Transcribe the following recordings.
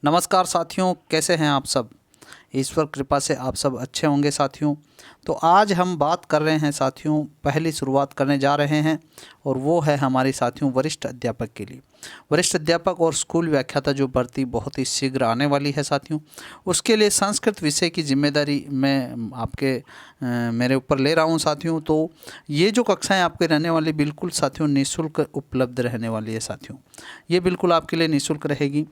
नमस्कार साथियों, कैसे हैं आप सब। ईश्वर कृपा से आप सब अच्छे होंगे साथियों। तो आज हम बात कर रहे हैं साथियों, पहली शुरुआत करने जा रहे हैं और वो है हमारी साथियों वरिष्ठ अध्यापक के लिए। वरिष्ठ अध्यापक और स्कूल व्याख्याता जो भर्ती बहुत ही शीघ्र आने वाली है साथियों, उसके लिए संस्कृत विषय की जिम्मेदारी मैं मेरे ऊपर ले रहा हूं साथियों। तो ये जो कक्षाएं आपके रहने वाली बिल्कुल साथियों निःशुल्क उपलब्ध रहने वाली है साथियों। ये बिल्कुल आपके लिए निःशुल्क रहेगी।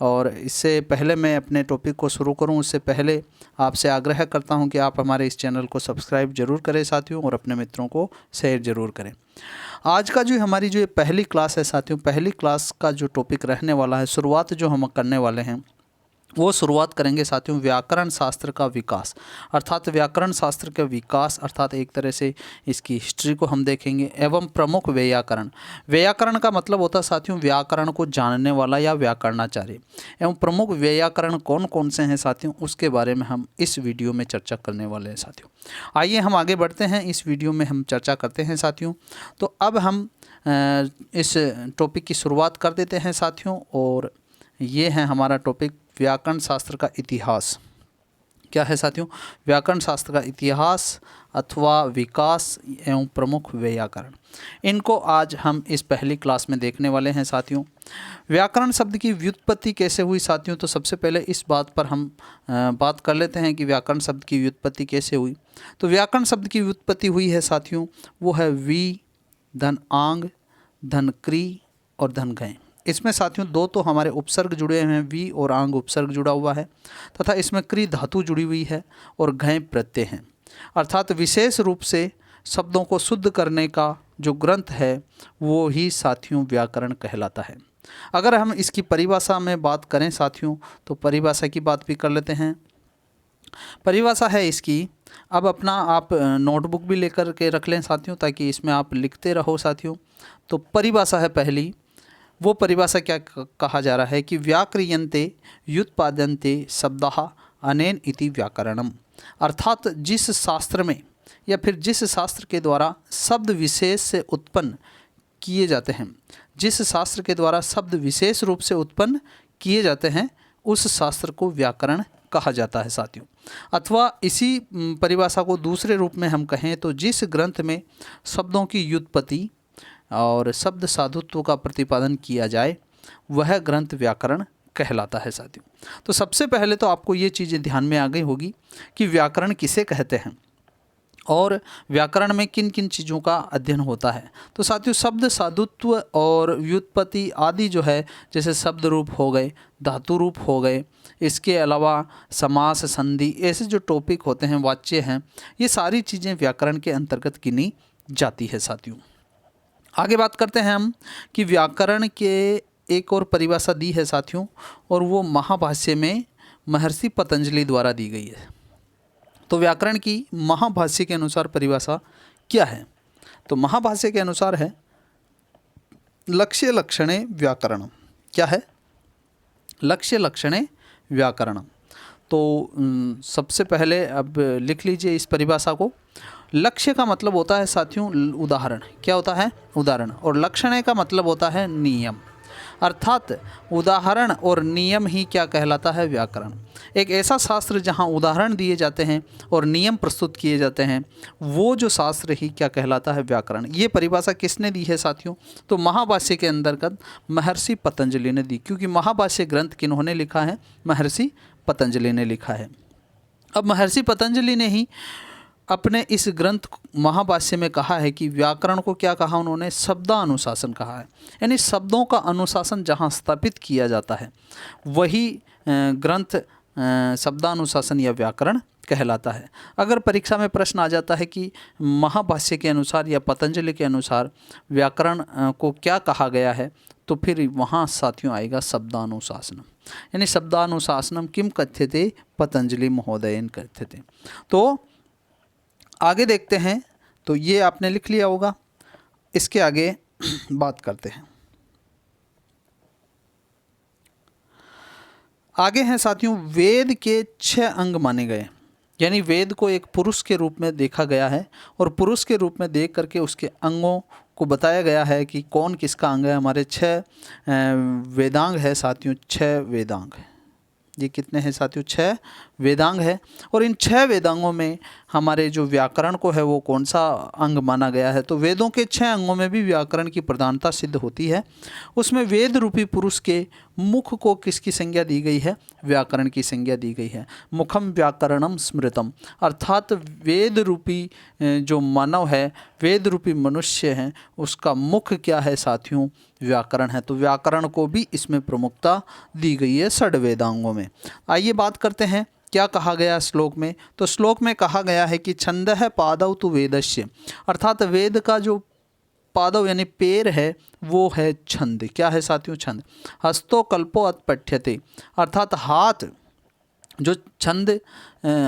और इससे पहले मैं अपने टॉपिक को शुरू करूं उससे पहले आपसे आग्रह करता हूं कि आप हमारे इस चैनल को सब्सक्राइब जरूर करें साथियों और अपने मित्रों को शेयर जरूर करें। आज का जो हमारी जो ये पहली क्लास है साथियों, पहली क्लास का जो टॉपिक रहने वाला है, शुरुआत जो हम करने वाले हैं वो शुरुआत करेंगे साथियों व्याकरण शास्त्र का विकास। अर्थात व्याकरण शास्त्र का विकास अर्थात एक तरह से इसकी हिस्ट्री को हम देखेंगे एवं प्रमुख व्याकरण। व्याकरण का मतलब होता है साथियों व्याकरण को जानने वाला या व्याकरणाचार्य। एवं प्रमुख व्याकरण कौन कौन से हैं साथियों, उसके बारे में हम इस वीडियो में चर्चा करने वाले हैं साथियों। आइए हम आगे बढ़ते हैं, इस वीडियो में हम चर्चा करते हैं साथियों। तो अब हम इस टॉपिक की शुरुआत कर देते हैं साथियों। और ये है हमारा टॉपिक व्याकरण शास्त्र का इतिहास। क्या है साथियों? व्याकरण शास्त्र का इतिहास अथवा विकास एवं प्रमुख व्याकरण। इनको आज हम इस पहली क्लास में देखने वाले हैं साथियों। व्याकरण शब्द की व्युत्पत्ति कैसे हुई साथियों, तो सबसे पहले इस बात पर हम बात कर लेते हैं कि व्याकरण शब्द की व्युत्पत्ति कैसे हुई। तो व्याकरण शब्द की व्युत्पत्ति हुई है साथियों, वो है वी धन आंग धन क्री और धन गय। इसमें साथियों दो तो हमारे उपसर्ग जुड़े हुए हैं, वी और आंग उपसर्ग जुड़ा हुआ है तथा इसमें क्री धातु जुड़ी हुई है और घय प्रत्यय हैं। अर्थात विशेष रूप से शब्दों को शुद्ध करने का जो ग्रंथ है वो ही साथियों व्याकरण कहलाता है। अगर हम इसकी परिभाषा में बात करें साथियों, तो परिभाषा की बात भी कर लेते हैं। परिभाषा है इसकी, अब अपना आप नोटबुक भी लेकर के रख लें साथियों ताकि इसमें आप लिखते रहो साथियों। तो परिभाषा है पहली, वो परिभाषा क्या कहा जा रहा है कि व्याक्रियन्ते व्युत्पाद्यन्ते शब्दाः अनेन इति व्याकरणम। अर्थात जिस शास्त्र में या फिर जिस शास्त्र के द्वारा शब्द विशेष से उत्पन्न किए जाते हैं, जिस शास्त्र के द्वारा शब्द विशेष रूप से उत्पन्न किए जाते हैं उस शास्त्र को व्याकरण कहा जाता है साथियों। अथवा इसी परिभाषा को दूसरे रूप में हम कहें तो जिस ग्रंथ में शब्दों की व्युत्पत्ति और शब्द साधुत्व का प्रतिपादन किया जाए वह ग्रंथ व्याकरण कहलाता है साथियों। तो सबसे पहले तो आपको ये चीज़ें ध्यान में आ गई होगी कि व्याकरण किसे कहते हैं और व्याकरण में किन किन चीज़ों का अध्ययन होता है। तो साथियों शब्द साधुत्व और व्युत्पत्ति आदि जो है, जैसे शब्द रूप हो गए, धातु रूप हो गए, इसके अलावा समास संधि, ऐसे जो टॉपिक होते हैं, वाच्य हैं, ये सारी चीज़ें व्याकरण के अंतर्गत गिनी जाती है साथियों। आगे बात करते हैं हम कि व्याकरण के एक और परिभाषा दी है साथियों, और वो महाभाष्य में महर्षि पतंजलि द्वारा दी गई है। तो व्याकरण की महाभाष्य के अनुसार परिभाषा क्या है, तो महाभाष्य के अनुसार है लक्ष्य लक्षणे व्याकरणम। क्या है? लक्ष्य लक्षणे व्याकरणम। तो सबसे पहले अब लिख लीजिए इस परिभाषा को। लक्ष्य का मतलब होता है साथियों उदाहरण। क्या होता है? उदाहरण। और लक्षण का मतलब होता है नियम। अर्थात उदाहरण और नियम ही क्या कहलाता है? व्याकरण। एक ऐसा शास्त्र जहाँ उदाहरण दिए जाते हैं और नियम प्रस्तुत किए जाते हैं, वो जो शास्त्र ही क्या कहलाता है? व्याकरण। ये परिभाषा किसने दी है साथियों? तो महाभाष्य के अंतर्गत महर्षि पतंजलि ने दी, क्योंकि महाभाष्य ग्रंथ किन्होंने लिखा है? महर्षि पतंजलि ने लिखा है। अब महर्षि पतंजलि ने ही अपने इस ग्रंथ महाभाष्य में कहा है कि व्याकरण को क्या कहा उन्होंने? शब्दानुशासन कहा है। यानी शब्दों का अनुशासन जहाँ स्थापित किया जाता है वही ग्रंथ शब्दानुशासन या व्याकरण कहलाता है। अगर परीक्षा में प्रश्न आ जाता है कि महाभाष्य के अनुसार या पतंजलि के अनुसार व्याकरण को क्या कहा गया है, तो फिर वहाँ साथियों आएगा शब्दानुशासनम। यानी शब्दानुशासनम किम कथ्यते पतंजलि महोदयेन कथ्यते। तो आगे देखते हैं। तो ये आपने लिख लिया होगा, इसके आगे बात करते हैं। आगे हैं साथियों वेद के 6 अंग माने गए। यानी वेद को एक पुरुष के रूप में देखा गया है और पुरुष के रूप में देख करके उसके अंगों को बताया गया है कि कौन किसका अंग है। हमारे 6 वेदांग है साथियों, 6 वेदांग। ये कितने हैं साथियों? 6 वेदांग है। और इन 6 वेदांगों में हमारे जो व्याकरण को है वो कौन सा अंग माना गया है? तो वेदों के 6 अंगों में भी व्याकरण की प्रधानता सिद्ध होती है। उसमें वेद रूपी पुरुष के मुख को किसकी संज्ञा दी गई है? व्याकरण की संज्ञा दी गई है। मुखम व्याकरणम स्मृतम, अर्थात वेद रूपी जो मानव है, वेद रूपी मनुष्य है, उसका मुख क्या है साथियों? व्याकरण है। तो व्याकरण को भी इसमें प्रमुखता दी गई है षड वेदांगों में। आइए बात करते हैं क्या कहा गया श्लोक में। तो श्लोक में कहा गया है कि छंदः पादौ तु वेदस्य, अर्थात वेद का जो पादव यानी पैर है वो है छंद। क्या है साथियों? छंद। हस्तो कल्पो अतपठ्यते, अर्थात हाथ, जो छंद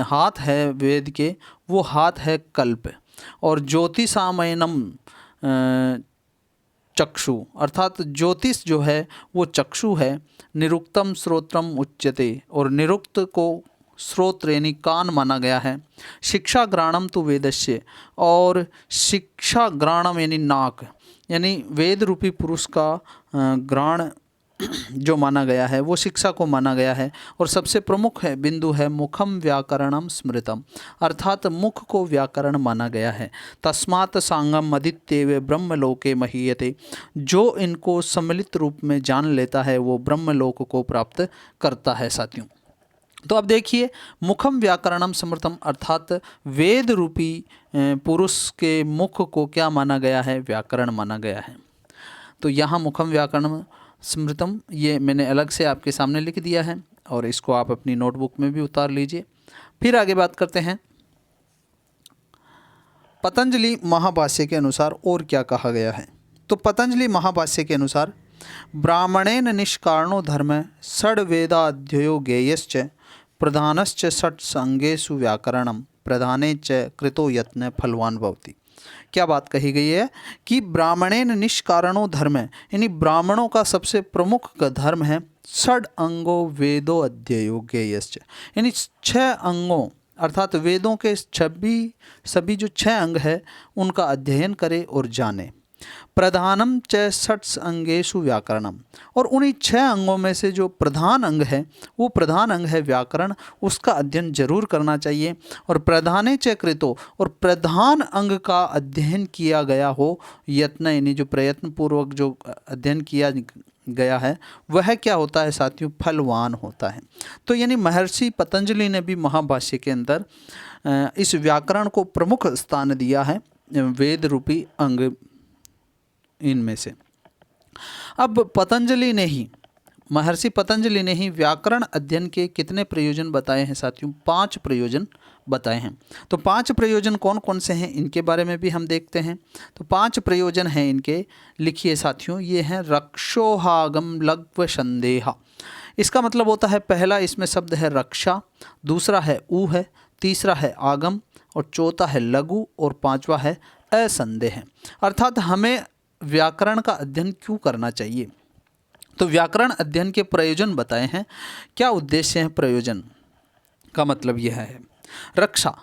हाथ है वेद के, वो हाथ है कल्प। और ज्योतिषामयनम चक्षु, अर्थात ज्योतिष जो है वो चक्षु है। निरुक्तम श्रोत्रम उच्यते, और निरुक्त को श्रोत्र यानी कान माना गया है। शिक्षा ग्राणम तो वेदस्य, और शिक्षा ग्राणम यानी नाक, यानी वेद रूपी पुरुष का ग्राण जो माना गया है वो शिक्षा को माना गया है। और सबसे प्रमुख है बिंदु है मुखम व्याकरणम स्मृतम, अर्थात मुख को व्याकरण माना गया है। तस्मात् सांगम अदित्येव ब्रह्मलोके महीयते, जो इनको सम्मिलित रूप में जान लेता है वो ब्रह्मलोक को प्राप्त करता है साथियों। तो अब देखिए, मुखम व्याकरणम स्मृतम, अर्थात वेद रूपी पुरुष के मुख को क्या माना गया है? व्याकरण माना गया है। तो यहाँ मुखम व्याकरणम स्मृतम ये मैंने अलग से आपके सामने लिख दिया है, और इसको आप अपनी नोटबुक में भी उतार लीजिए। फिर आगे बात करते हैं पतंजलि महाभाष्य के अनुसार और क्या कहा गया है। तो पतंजलि महाभाष्य के अनुसार ब्राह्मणेन निष्कारणो धर्म षड वेदाध्ययो ज्ञेयश्च प्रधानश्च षट् संगेषु व्याकरणम प्रधाने च कृतो यत्न फलवान भवति। क्या बात कही गई है कि ब्राह्मणेन निष्कारणो धर्म, यानी ब्राह्मणों का सबसे प्रमुख धर्म है षड अंगो वेदो अध्ययो ज्ञेयश्च, यानी 6 अंगों अर्थात वेदों के सभी जो 6 अंग है उनका अध्ययन करे और जाने। प्रधानम च षट् अंगेषु व्याकरणम, और उन्हीं 6 अंगों में से जो प्रधान अंग है वो प्रधान अंग है व्याकरण, उसका अध्ययन जरूर करना चाहिए। और प्रधाने च कृतो, और प्रधान अंग का अध्ययन किया गया हो, यत्न यानी जो प्रयत्न पूर्वक जो अध्ययन किया गया है वह क्या होता है साथियों? फलवान होता है। तो यानी महर्षि पतंजलि ने भी महाभाष्य के अंदर इस व्याकरण को प्रमुख स्थान दिया है, वेद रूपी अंग इनमें से। अब पतंजलि ने ही, महर्षि पतंजलि ने ही व्याकरण अध्ययन के कितने प्रयोजन बताए हैं साथियों? 5 प्रयोजन बताए हैं। तो 5 प्रयोजन कौन कौन से हैं इनके बारे में भी हम देखते हैं। तो 5 प्रयोजन हैं इनके, लिखिए साथियों। ये हैं रक्षोहागम लघ्व संदेहा, इसका मतलब होता है पहला इसमें शब्द है रक्षा, दूसरा है ऊ है, तीसरा है आगम, और चौथा है लघु, और 5वां है असंदेह। अर्थात हमें व्याकरण का अध्ययन क्यों करना चाहिए। तो व्याकरण अध्ययन के प्रयोजन बताए हैं। क्या उद्देश्य है? प्रयोजन का मतलब यह है रक्षा,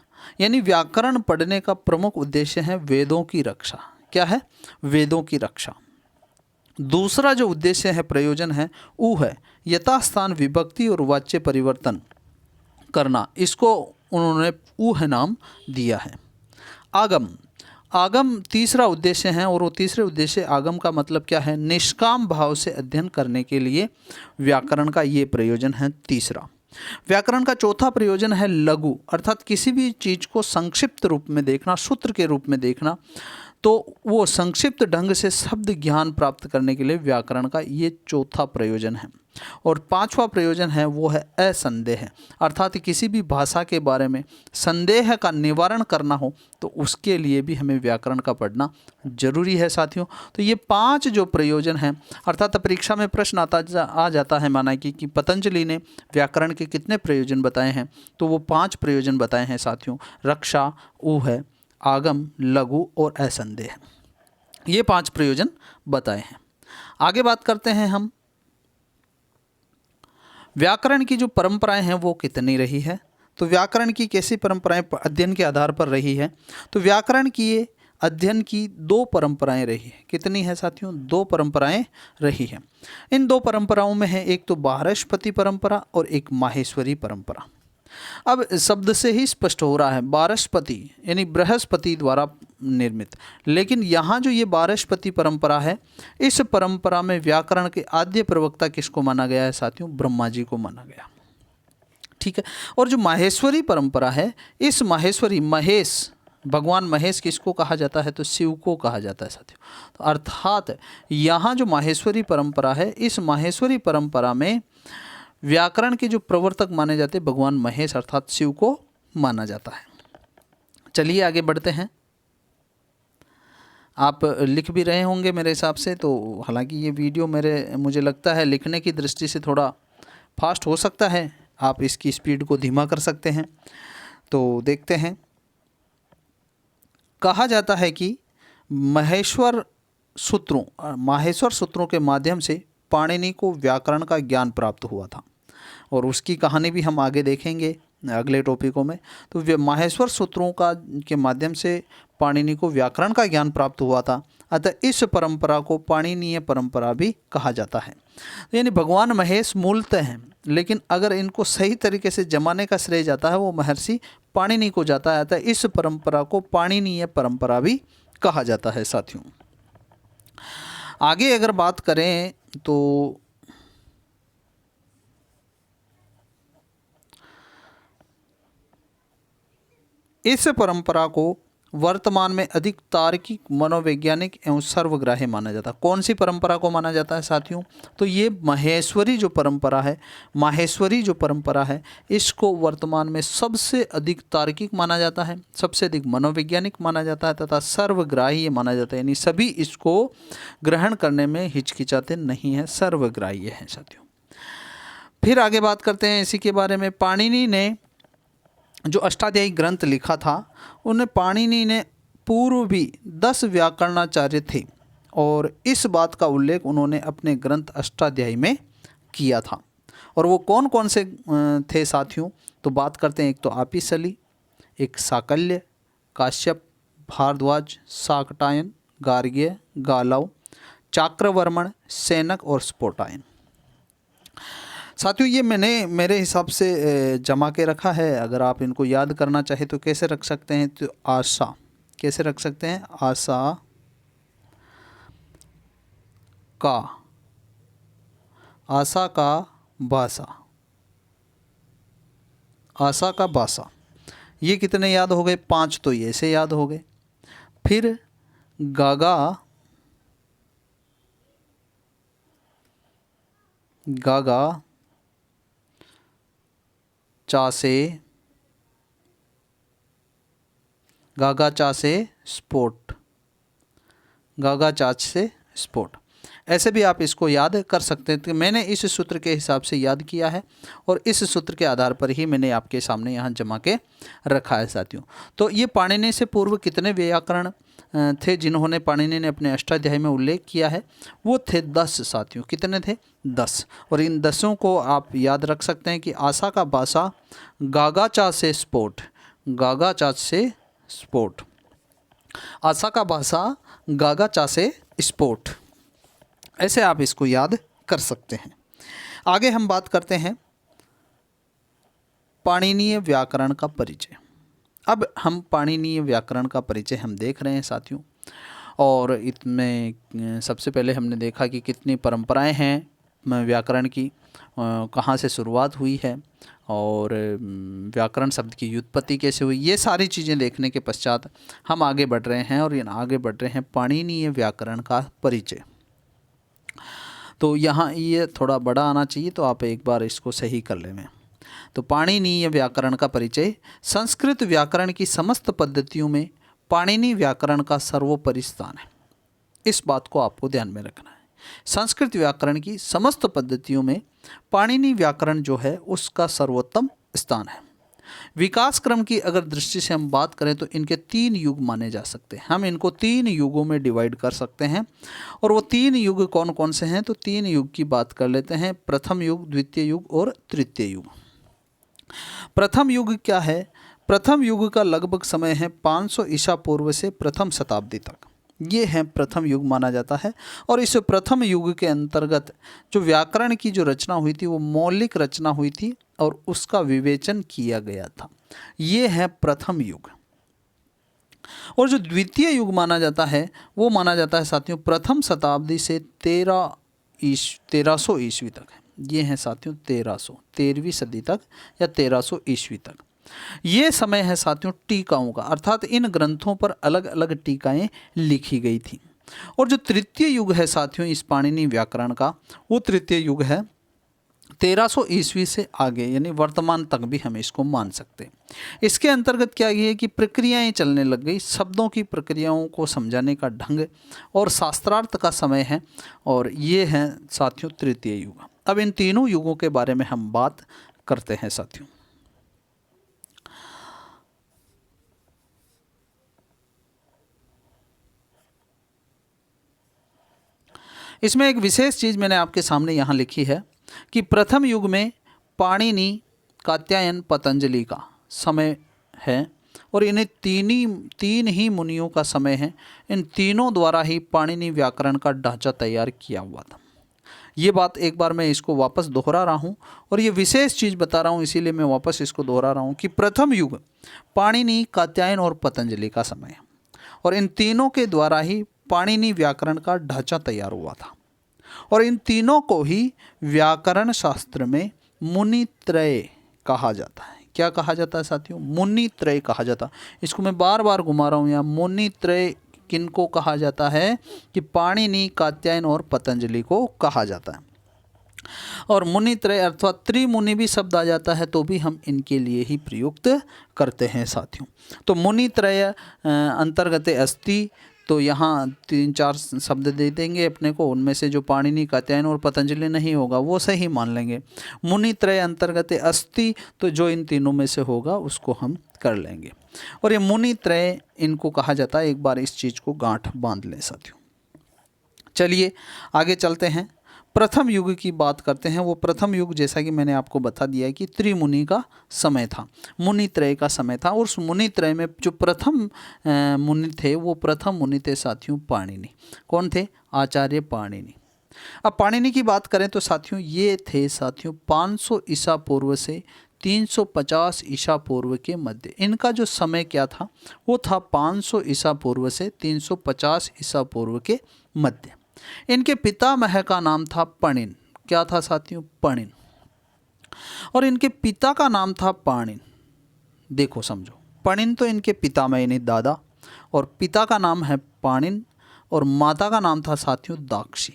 यानी व्याकरण पढ़ने का प्रमुख उद्देश्य है वेदों की रक्षा। क्या है? वेदों की रक्षा। दूसरा जो उद्देश्य है, प्रयोजन है, वो है यथास्थान विभक्ति और वाच्य परिवर्तन करना, इसको उन्होंने ऊह नाम दिया है। आगम, आगम तीसरा उद्देश्य है, और वो तीसरे उद्देश्य आगम का मतलब क्या है? निष्काम भाव से अध्ययन करने के लिए व्याकरण का ये प्रयोजन है तीसरा। व्याकरण का चौथा प्रयोजन है लघु, अर्थात किसी भी चीज़ को संक्षिप्त रूप में देखना, सूत्र के रूप में देखना। तो वो संक्षिप्त ढंग से शब्द ज्ञान प्राप्त करने के लिए व्याकरण का ये चौथा प्रयोजन है। और 5वां प्रयोजन है वो है असंदेह, अर्थात किसी भी भाषा के बारे में संदेह का निवारण करना हो तो उसके लिए भी हमें व्याकरण का पढ़ना जरूरी है साथियों। तो ये 5 जो प्रयोजन हैं, अर्थात परीक्षा में प्रश्न आ जाता है माना कि पतंजलि ने व्याकरण के कितने प्रयोजन बताए हैं, तो वो 5 प्रयोजन बताए हैं साथियों। रक्षा, ऊह, आगम, लघु और असंदेह, ये 5 प्रयोजन बताए हैं। आगे बात करते हैं हम व्याकरण की जो परंपराएं हैं वो कितनी रही है। तो व्याकरण की कैसी परंपराएं अध्ययन के आधार पर रही है। तो व्याकरण की ये अध्ययन की दो परंपराएं रही है। कितनी है साथियों? दो परंपराएं रही हैं। इन दो परंपराओं में है एक तो बारहस्पति परंपरा और एक माहेश्वरी परंपरा। अब शब्द से ही स्पष्ट हो रहा है बारहस्पति यानी बृहस्पति द्वारा निर्मित, लेकिन यहाँ जो ये बारहस्पति परंपरा है, इस परंपरा में व्याकरण के आद्य प्रवक्ता किसको माना गया है साथियों? ब्रह्मा जी को माना गया। ठीक है। और जो माहेश्वरी परंपरा है, इस माहेश्वरी, महेश, भगवान महेश किसको कहा जाता है? तो शिव को कहा जाता है साथियों। तो अर्थात यहाँ जो माहेश्वरी परंपरा है, इस माहेश्वरी परंपरा में व्याकरण के जो प्रवर्तक माने जाते हैं भगवान महेश अर्थात शिव को माना जाता है। चलिए आगे बढ़ते हैं। आप लिख भी रहे होंगे मेरे हिसाब से, तो हालांकि ये वीडियो मुझे लगता है लिखने की दृष्टि से थोड़ा फास्ट हो सकता है, आप इसकी स्पीड को धीमा कर सकते हैं। तो देखते हैं। कहा जाता है कि माहेश्वर सूत्रों के माध्यम से पाणिनि को व्याकरण का ज्ञान प्राप्त हुआ था, और उसकी कहानी भी हम आगे देखेंगे अगले टॉपिकों में। तो माहेश्वर सूत्रों के माध्यम से पाणिनि को व्याकरण का ज्ञान प्राप्त हुआ था, अतः इस परंपरा को पाणिनीय परंपरा भी कहा जाता है। यानी भगवान महेश मूलतः हैं, लेकिन अगर इनको सही तरीके से जमाने का श्रेय जाता है वो महर्षि पाणिनि को जाता है, अतः इस परंपरा को पाणिनीय परंपरा भी कहा जाता है साथियों। आगे अगर बात करें तो इस परंपरा को वर्तमान में अधिक तार्किक, मनोवैज्ञानिक एवं सर्वग्राही माना जाता है। कौन सी परंपरा को माना जाता है साथियों? तो ये माहेश्वरी जो परंपरा है, माहेश्वरी जो परंपरा है, इसको वर्तमान में सबसे अधिक तार्किक माना जाता है, सबसे अधिक मनोवैज्ञानिक माना जाता है तथा सर्वग्राही माना जाता है। यानी सभी इसको ग्रहण करने में हिचकिचाते नहीं हैं, सर्वग्राही है साथियों। फिर आगे बात करते हैं इसी के बारे में। पाणिनि ने जो अष्टाध्यायी ग्रंथ लिखा था, उन्हें पाणिनि ने पूर्व भी 10 व्याकरणाचार्य थे, और इस बात का उल्लेख उन्होंने अपने ग्रंथ अष्टाध्यायी में किया था। और वो कौन कौन से थे साथियों? तो बात करते हैं। एक तो आपिसली, एक साकल्य, काश्यप, भारद्वाज, शाकटायन, गार्ग्य, गालव, चाक्रवर्मण, सेनक और स्पोटायन। साथियों ये मैंने मेरे हिसाब से जमा के रखा है। अगर आप इनको याद करना चाहे तो कैसे रख सकते हैं? तो आशा, कैसे रख सकते हैं? आशा का बासा, आशा का बासा। ये कितने याद हो गए? 5 तो ये ऐसे याद हो गए। फिर गागा, चासे, गागा चासे स्पोर्ट, गागा चाच से स्पोर्ट, ऐसे भी आप इसको याद कर सकते हैं। तो मैंने इस सूत्र के हिसाब से याद किया है, और इस सूत्र के आधार पर ही मैंने आपके सामने यहाँ जमा के रखा है साथियों। तो ये पाणिनि से पूर्व कितने व्याकरण थे जिन्होंने पाणिनि ने अपने अष्टाध्यायी में उल्लेख किया है? वो थे 10 साथियों। कितने थे? 10। और इन 10 को आप याद रख सकते हैं कि आशा का बासा, गागा चा से स्पोर्ट, गागा चाच से स्पोर्ट, आशा का बासा, गागा चा से स्पोर्ट, ऐसे आप इसको याद कर सकते हैं। आगे हम बात करते हैं पाणिनीय व्याकरण का परिचय। अब हम पाणिनीय व्याकरण का परिचय हम देख रहे हैं साथियों, और इसमें सबसे पहले हमने देखा कि कितनी परंपराएं हैं व्याकरण की, कहाँ से शुरुआत हुई है, और व्याकरण शब्द की व्युत्पत्ति कैसे हुई। ये सारी चीज़ें देखने के पश्चात हम आगे बढ़ रहे हैं, और आगे बढ़ रहे हैं पाणिनीय व्याकरण का परिचय। तो यहाँ ये थोड़ा बड़ा आना चाहिए, तो आप एक बार इसको सही कर लें। तो पाणिनीय व्याकरण का परिचय। संस्कृत व्याकरण की समस्त पद्धतियों में पाणिनि व्याकरण का सर्वोपरि स्थान है। इस बात को आपको ध्यान में रखना है। संस्कृत व्याकरण की समस्त पद्धतियों में पाणिनि व्याकरण जो है उसका सर्वोत्तम स्थान है। विकास क्रम की अगर दृष्टि से हम बात करें तो इनके 3 युग माने जा सकते हैं। हम इनको 3 युगों में डिवाइड कर सकते हैं, और वो 3 युग कौन कौन से हैं? तो 3 युग की बात कर लेते हैं। प्रथम युग, द्वितीय युग और तृतीय युग। प्रथम युग क्या है? प्रथम युग का लगभग समय है 500 ईसा पूर्व से प्रथम शताब्दी तक। ये है प्रथम युग माना जाता है। और इस प्रथम युग के अंतर्गत जो व्याकरण की जो रचना हुई थी वो मौलिक रचना हुई थी और उसका विवेचन किया गया था। ये है प्रथम युग। और जो द्वितीय युग माना जाता है वो माना जाता है साथियों प्रथम शताब्दी से 1300 ईस्वी तक है। ये हैं साथियों 13वीं सदी तक या 1300 ईस्वी तक। ये समय है साथियों टीकाओं का, अर्थात इन ग्रंथों पर अलग अलग टीकाएं लिखी गई थी। और जो तृतीय युग है साथियों इस पाणिनि व्याकरण का, वो तृतीय युग है 1300 ईस्वी से आगे, यानी वर्तमान तक भी हम इसको मान सकते हैं। इसके अंतर्गत क्या ये है कि प्रक्रियाएं चलने लग गई, शब्दों की प्रक्रियाओं को समझाने का ढंग और शास्त्रार्थ का समय है। और ये है साथियों तृतीय युग। अब इन तीनों युगों के बारे में हम बात करते हैं साथियों। इसमें एक विशेष चीज़ मैंने आपके सामने यहाँ लिखी है कि प्रथम युग में पाणिनि, कात्यायन, पतंजलि का समय है और इन्हें तीन ही मुनियों का समय है। इन तीनों द्वारा ही पाणिनि व्याकरण का ढांचा तैयार किया हुआ था। ये बात एक बार मैं इसको वापस दोहरा रहा हूँ और ये विशेष चीज़ बता रहा हूँ, इसीलिए मैं वापस इसको दोहरा रहा हूँ कि प्रथम युग पाणिनि, कात्यायन और पतंजलि का समय है और इन तीनों के द्वारा ही पाणिनि व्याकरण का ढांचा तैयार हुआ था। और इन तीनों को ही व्याकरण शास्त्र में मुनित्रय कहा जाता है। क्या कहा जाता है साथियों? मुनित्रय कहा जाता है। इसको मैं बार बार घुमा रहा हूँ यहाँ। मुनित्रय किनको कहा जाता है? कि पाणिनि, कात्यायन और पतंजलि को कहा जाता है। और मुनित्रय अर्थात त्रिमुनि भी शब्द आ जाता है तो भी हम इनके लिए ही प्रयुक्त करते हैं साथियों। तो मुनित्रय अंतर्गत अस्ति, तो यहाँ 3-4 शब्द दे देंगे अपने को, उनमें से जो पाणिनि, कात्यायन और पतंजलि नहीं होगा वो सही मान लेंगे। मुनित्रय अंतर्गत अस्ति, तो जो इन तीनों में से होगा उसको हम कर लेंगे। और ये मुनित्रय इनको कहा जाता है। एक बार इस चीज़ को गांठ बांध लें साथियों। चलिए आगे चलते हैं, प्रथम युग की बात करते हैं। वो प्रथम युग जैसा कि मैंने आपको बता दिया है कि त्रिमुनि का समय था, मुनित्रय का समय था। और उस मुनित्रय में जो प्रथम मुनि थे वो प्रथम मुनि थे साथियों पाणिनि। कौन थे? आचार्य पाणिनि। अब पाणिनि की बात करें तो साथियों ये थे साथियों 500 ईसा पूर्व से 350 ईसा पूर्व के मध्य। इनका जो समय क्या था वो था 500 ईसा पूर्व से 350 ईसा पूर्व के मध्य। इनके पितामह का नाम था पणिन। क्या था साथियों? पणिन। और इनके पिता का नाम था पाणिन। देखो समझो, पणिन तो इनके पितामह यानी दादा, और पिता का नाम है पाणिन और माता का नाम था साथियों दाक्षी।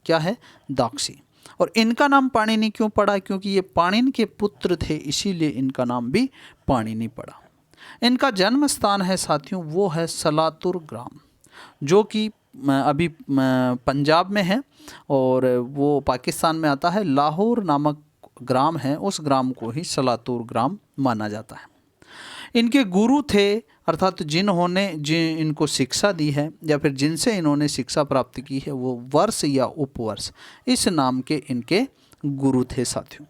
क्या है? दाक्षी। और इनका नाम पाणिनि क्यों पड़ा? क्योंकि ये पाणिन के पुत्र थे, इसीलिए इनका नाम भी पाणिनि पड़ा। इनका जन्म स्थान है साथियों वो है सलातुर ग्राम, जो कि अभी पंजाब में है और वो पाकिस्तान में आता है। लाहौर नामक ग्राम है, उस ग्राम को ही सलातुर ग्राम माना जाता है। इनके गुरु थे, अर्थात जिन्होंने इनको शिक्षा दी है या फिर जिनसे इन्होंने शिक्षा प्राप्त की है वो वर्ष या उपवर्ष इस नाम के इनके गुरु थे साथियों।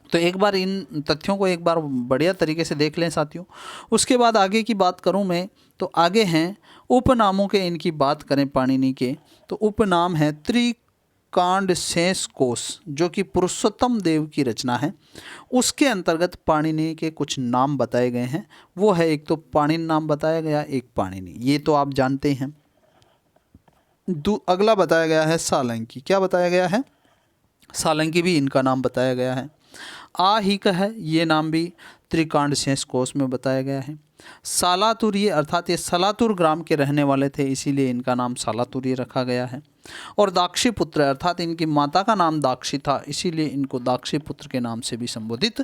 तो एक बार इन तथ्यों को एक बार बढ़िया तरीके से देख लें साथियों। उसके बाद आगे की बात करूं मैं तो आगे हैं उपनामों के। इनकी बात करें पाणिनि के तो उपनाम है त्रिकांड शेष कोश, जो कि पुरुषोत्तम देव की रचना है। उसके अंतर्गत पाणिनि के कुछ नाम बताए गए हैं। वो है एक तो पाणिन नाम बताया गया, एक पाणिनि, ये तो आप जानते हैं। अगला बताया गया है सालंकी। क्या बताया गया है? सालंकी भी इनका नाम बताया गया है। आहिक है, ये नाम भी त्रिकांड शेष कोश में बताया गया है। सालातुर, ये अर्थात ये सलातुर ग्राम के रहने वाले थे, इसीलिए इनका नाम सालातुर रखा गया है। और दाक्षी पुत्र, अर्थात इनकी माता का नाम दाक्षी था, इसीलिए इनको दाक्षी पुत्र के नाम से भी संबोधित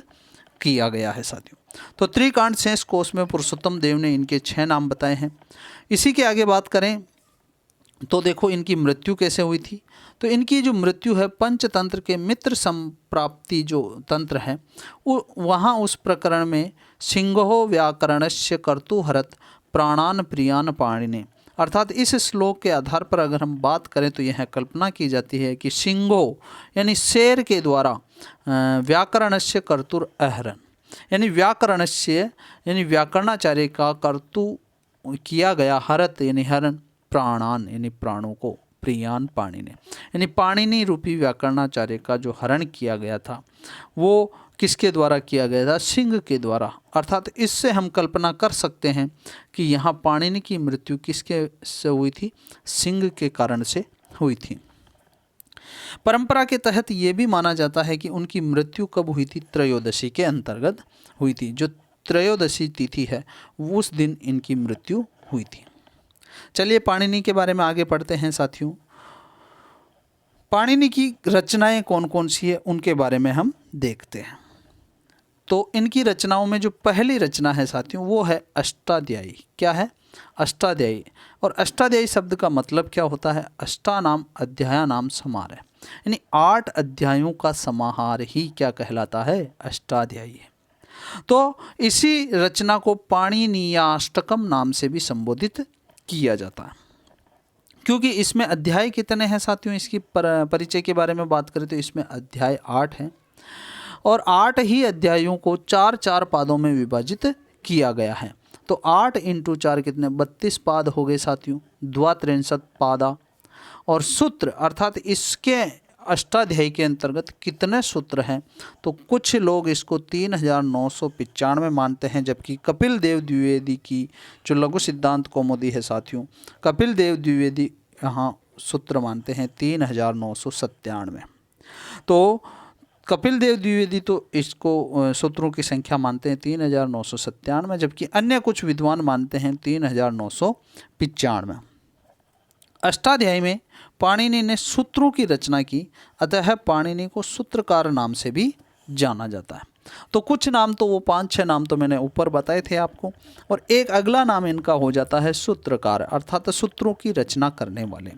किया गया है साथियों। तो त्रिकांड शेष कोश में पुरुषोत्तम देव ने इनके 6 नाम बताए हैं। इसी के आगे बात करें तो देखो इनकी मृत्यु कैसे हुई थी। तो इनकी जो मृत्यु है पंचतंत्र के मित्र संप्राप्ति जो तंत्र है वहाँ उस प्रकरण में सिंहो व्याकरणस्य कर्तुहरत प्राणान प्रियान पाणिने, अर्थात इस श्लोक के आधार पर अगर हम बात करें तो यह कल्पना की जाती है कि सिंहो यानी शेर के द्वारा व्याकरणस्य कर्तुर अहरण, यानी व्याकरणस्य यानी व्याकरणाचार्य का कर्तु किया गया हरत यानी हरण प्राणान यानी प्राणों को प्रियान पाणिनि यानी पाणिनि रूपी व्याकरणाचार्य का जो हरण किया गया था वो किसके द्वारा किया गया था? सिंह के द्वारा। अर्थात इससे हम कल्पना कर सकते हैं कि यहाँ पाणिनि की मृत्यु किसके से हुई थी? सिंह के कारण से हुई थी। परंपरा के तहत ये भी माना जाता है कि उनकी मृत्यु कब हुई थी? त्रयोदशी के अंतर्गत हुई थी। जो त्रयोदशी तिथि है उस दिन इनकी मृत्यु हुई थी। चलिए पाणिनि के बारे में आगे पढ़ते हैं साथियों। पाणिनि की रचनाएं कौन कौन सी है उनके बारे में हम देखते हैं। तो इनकी रचनाओं में जो पहली रचना है साथियों वो है अष्टाध्यायी। क्या है? अष्टाध्यायी। और अष्टाध्यायी शब्द का मतलब क्या होता है? अष्टानाम अध्यायानाम समार है, यानी 8 अध्यायों का समाहार ही क्या कहलाता है? अष्टाध्यायी है। तो इसी रचना को पाणिनीयाष्टकम नाम से भी संबोधित किया जाता है, क्योंकि इसमें अध्याय कितने हैं साथियों? इसकी परिचय के बारे में बात करें तो इसमें अध्याय 8 हैं और 8 ही अध्यायों को 4-4 पादों में विभाजित किया गया है। तो 8 × 4 कितने? 32 पाद हो गए साथियों, द्वात्रिंशत् पादा। और सूत्र अर्थात इसके अष्टाध्यायी के अंतर्गत कितने सूत्र हैं? तो कुछ लोग इसको 3995 मानते हैं, जबकि कपिल देव द्विवेदी की जो लघु सिद्धांत कौमुदी है साथियों, कपिल देव द्विवेदी यहाँ सूत्र मानते हैं 3997। तो कपिल देव द्विवेदी तो इसको सूत्रों की संख्या मानते हैं 3997, जबकि अन्य कुछ विद्वान मानते हैं 3995। अष्टाध्यायी में पाणिनि ने सूत्रों की रचना की, अतः पाणिनि को सूत्रकार नाम से भी जाना जाता है। तो कुछ नाम तो वो 5-6 नाम तो मैंने ऊपर बताए थे आपको, और एक अगला नाम इनका हो जाता है सूत्रकार, अर्थात सूत्रों की रचना करने वाले।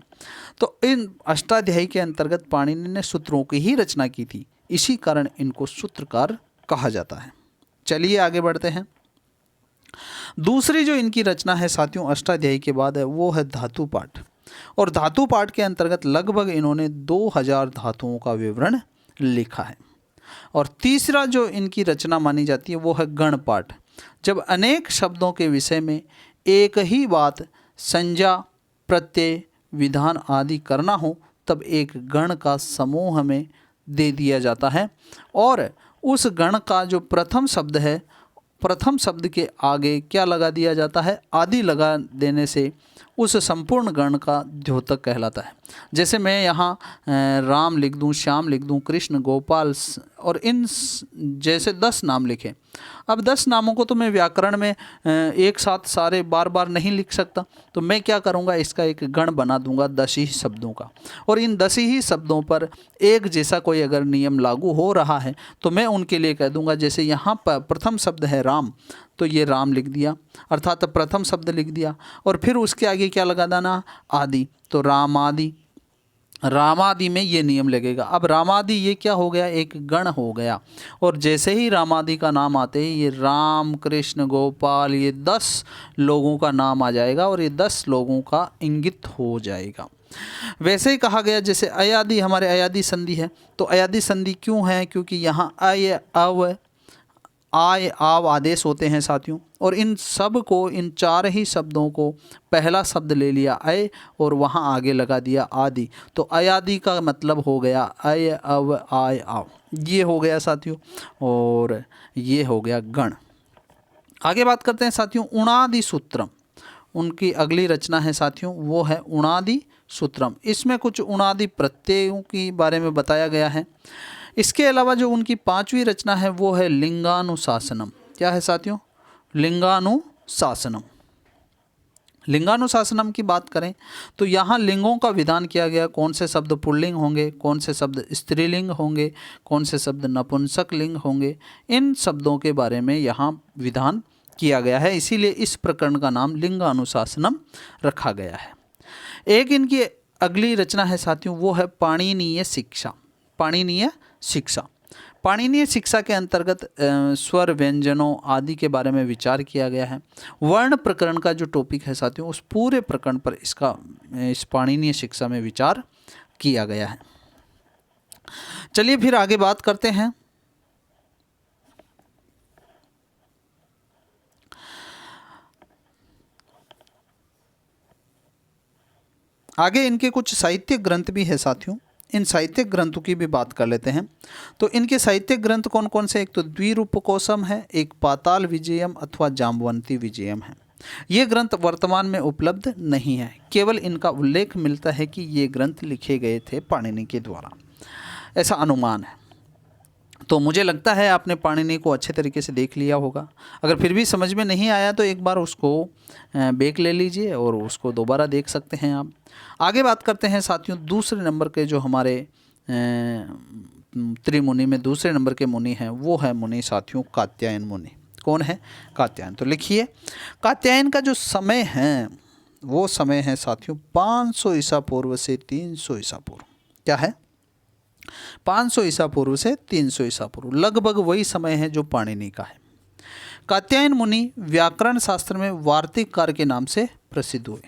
तो इन अष्टाध्यायी के अंतर्गत पाणिनि ने सूत्रों की ही रचना की थी, इसी कारण इनको सूत्रकार कहा जाता है। चलिए आगे बढ़ते हैं। दूसरी जो इनकी रचना है साथियों अष्टाध्यायी के बाद है वो है धातु पाठ, और धातु पाठ के अंतर्गत लगभग इन्होंने 2000 धातुओं का विवरण लिखा है। और तीसरा जो इनकी रचना मानी जाती है वो है गण पाठ। जब अनेक शब्दों के विषय में एक ही बात संज्ञा, प्रत्यय, विधान आदि करना हो तब एक गण का समूह में दे दिया जाता है, और उस गण का जो प्रथम शब्द है, प्रथम शब्द के आगे क्या लगा दिया जाता है? आदि लगा देने से उस संपूर्ण गण का द्योतक कहलाता है। जैसे मैं यहाँ राम लिख दूँ, श्याम लिख दूँ, कृष्ण, गोपाल और इन जैसे 10 नाम लिखे। अब 10 नामों को तो मैं व्याकरण में एक साथ सारे बार बार नहीं लिख सकता, तो मैं क्या करूँगा? इसका एक गण बना दूंगा 10 ही शब्दों का, और इन 10 ही शब्दों पर एक जैसा कोई अगर नियम लागू हो रहा है तो मैं उनके लिए कह दूंगा। जैसे यहाँ पर प्रथम शब्द है राम, तो ये राम लिख दिया, अर्थात प्रथम शब्द लिख दिया, और फिर उसके आगे क्या लगा देना? आदि, तो रामादि। रामादि में ये नियम लगेगा। अब रामादि ये क्या हो गया? एक गण हो गया, और जैसे ही रामादि का नाम आते ही ये राम, कृष्ण, गोपाल, ये 10 लोगों का नाम आ जाएगा, और ये 10 लोगों का इंगित हो जाएगा। वैसे ही कहा गया जैसे अयादि, हमारे अयादि संधि है, तो अयादि संधि क्यों है? क्योंकि यहाँ अय, अव, आय, आव आदेश होते हैं साथियों, और इन सब को, इन 4 ही शब्दों को पहला शब्द ले लिया अय और वहाँ आगे लगा दिया आदि, तो अयादि का मतलब हो गया अय, अव, आय, आव। ये हो गया साथियों, और ये हो गया गण। आगे बात करते हैं साथियों उणादि सूत्रम। उनकी अगली रचना है साथियों वो है उणादि सूत्रम। इसमें कुछ उणादि प्रत्ययों के बारे में बताया गया है। इसके अलावा जो उनकी 5वीं रचना है वो है लिंगानुशासनम। क्या है साथियों? लिंगानुशासनम। लिंगानुशासनम की बात करें तो यहाँ लिंगों का विधान किया गया, कौन से शब्द पुल्लिंग होंगे, कौन से शब्द स्त्रीलिंग होंगे, कौन से शब्द नपुंसक लिंग होंगे, इन शब्दों के बारे में यहाँ विधान किया गया है। इसीलिए इस प्रकरण का नाम लिंगानुशासनम रखा गया है। एक इनकी अगली रचना है साथियों वो है पाणिनीय शिक्षा। पाणिनीय शिक्षा, पाणिनीय शिक्षा के अंतर्गत स्वर, व्यंजनों आदि के बारे में विचार किया गया है। वर्ण प्रकरण का जो टॉपिक है साथियों उस पूरे प्रकरण पर इस पाणिनीय शिक्षा में विचार किया गया है। चलिए फिर आगे बात करते हैं। आगे इनके कुछ साहित्यिक ग्रंथ भी है साथियों, इन साहित्यिक ग्रंथों की भी बात कर लेते हैं। तो इनके साहित्यिक ग्रंथ कौन कौन से? एक तो द्विरूपकोशम है, एक पाताल विजयम अथवा जाम्बवंती विजयम है। ये ग्रंथ वर्तमान में उपलब्ध नहीं है, केवल इनका उल्लेख मिलता है कि ये ग्रंथ लिखे गए थे पाणिनि के द्वारा, ऐसा अनुमान है। तो मुझे लगता है आपने पाणिनि को अच्छे तरीके से देख लिया होगा। अगर फिर भी समझ में नहीं आया तो एक बार उसको ब्रेक ले लीजिए और उसको दोबारा देख सकते हैं आप। आगे बात करते हैं साथियों दूसरे नंबर के जो हमारे त्रिमुनि में दूसरे नंबर के मुनि हैं, वो है मुनि साथियों कात्यायन मुनि। कौन है? कात्यायन। तो लिखिए, कात्यायन का जो समय है वो समय है साथियों 500 ईसा पूर्व से 300 ईसा पूर्व। क्या है? 500 ईसा पूर्व से 300 ईसा पूर्व, लगभग वही समय है जो पाणिनि का है। कात्यायन मुनि व्याकरण शास्त्र में वार्तिककार के नाम से प्रसिद्ध हुए।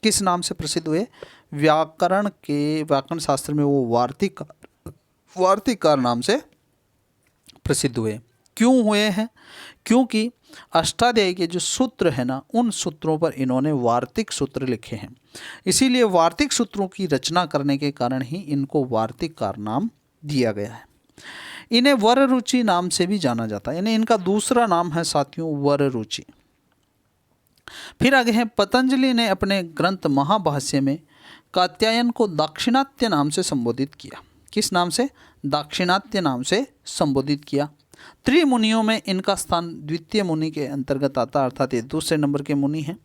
किस नाम से प्रसिद्ध हुए? व्याकरण शास्त्र में वो वार्तिककार नाम से प्रसिद्ध हुए। क्यों हुए हैं? क्योंकि अष्टाध्यायी के जो सूत्र है ना, उन सूत्रों पर इन्होंने वार्तिक सूत्र लिखे हैं। इसीलिए वार्तिक सूत्रों की रचना करने के कारण ही इनको वार्तिककार नाम दिया गया है। इन्हें वररुचि नाम से भी जाना जाता है, यानी इनका दूसरा नाम है साथियों वररुचि। फिर आगे हैं पतंजलि ने अपने ग्रंथ महाभाष्य में कात्यायन को दाक्षिणात्य नाम से संबोधित किया। किस नाम से? दाक्षिणात्य नाम से संबोधित किया। त्रिमुनियों में इनका स्थान द्वितीय मुनि के अंतर्गत आता है, अर्थात ये दूसरे नंबर के मुनि हैं